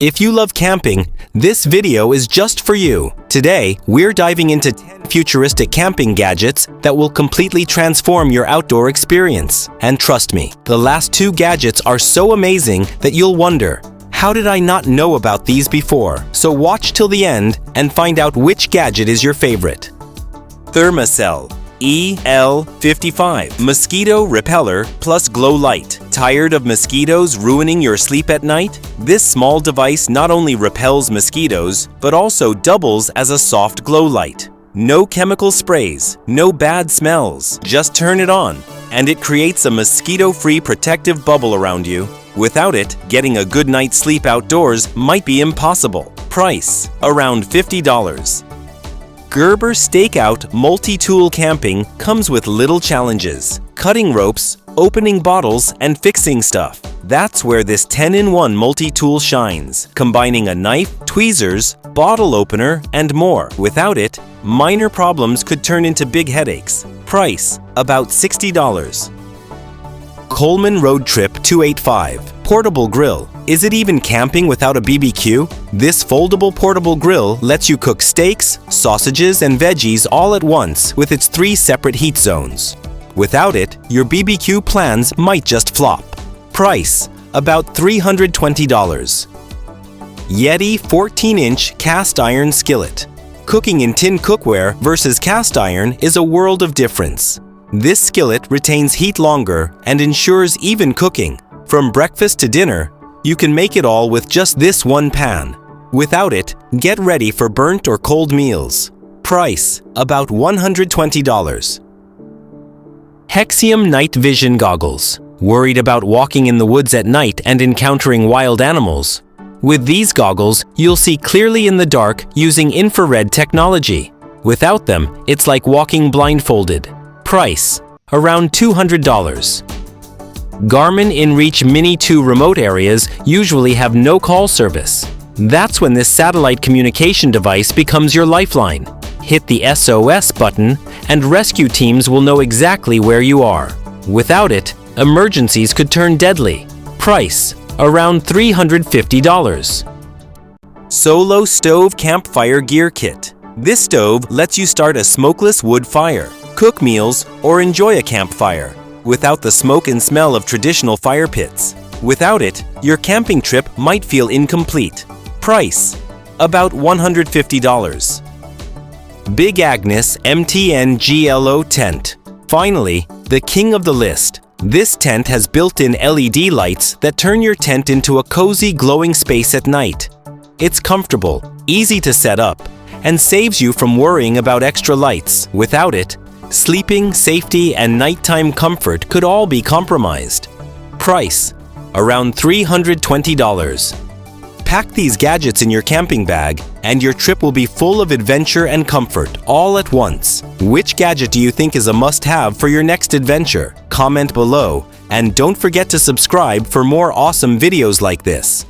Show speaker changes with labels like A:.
A: If you love camping, this video is just for you. Today, we're diving into 10 futuristic camping gadgets that will completely transform your outdoor experience. And trust me, the last 2 gadgets are so amazing that you'll wonder, how did I not know about these before? So watch till the end and find out which gadget is your favorite. Thermacell EL55 Mosquito Repeller Plus Glow Light. Tired of mosquitoes ruining your sleep at night? This small device not only repels mosquitoes, but also doubles as a soft glow light. No chemical sprays, no bad smells. Just turn it on, and it creates a mosquito-free protective bubble around you. Without it, getting a good night's sleep outdoors might be impossible. Price: around $50. Gerber Stakeout Multi-Tool Camping comes with little challenges. Cutting ropes, opening bottles, and fixing stuff. That's where this 10-in-1 multi-tool shines, combining a knife, tweezers, bottle opener, and more. Without it, minor problems could turn into big headaches. Price: about $60. Coleman Road Trip 285 Portable Grill. Is it even camping without a BBQ? This foldable portable grill lets you cook steaks, sausages, and veggies all at once with its 3 separate heat zones. Without it, your BBQ plans might just flop. Price: about $320. Yeti 14-inch cast iron skillet. Cooking in tin cookware versus cast iron is a world of difference. This skillet retains heat longer and ensures even cooking. From breakfast to dinner, you can make it all with just this one pan. Without it, get ready for burnt or cold meals. Price: about $120. Hexium Night Vision Goggles. Worried about walking in the woods at night and encountering wild animals? With these goggles, you'll see clearly in the dark using infrared technology. Without them, it's like walking blindfolded. Price: around $200. Garmin InReach Mini 2 remote areas usually have no call service. That's when this satellite communication device becomes your lifeline. Hit the SOS button and rescue teams will know exactly where you are. Without it, emergencies could turn deadly. Price: around $350. Solo Stove Campfire Gear Kit. This stove lets you start a smokeless wood fire, cook meals, or enjoy a campfire without the smoke and smell of traditional fire pits. Without it, your camping trip might feel incomplete. Price: about $150. Big Agnes MTN GLO Tent. Finally, the king of the list. This tent has built-in LED lights that turn your tent into a cozy, glowing space at night. It's comfortable, easy to set up, and saves you from worrying about extra lights. Without it, sleeping, safety, and nighttime comfort could all be compromised. Price: around $320. Pack these gadgets in your camping bag, and your trip will be full of adventure and comfort all at once. Which gadget do you think is a must-have for your next adventure? Comment below, and don't forget to subscribe for more awesome videos like this.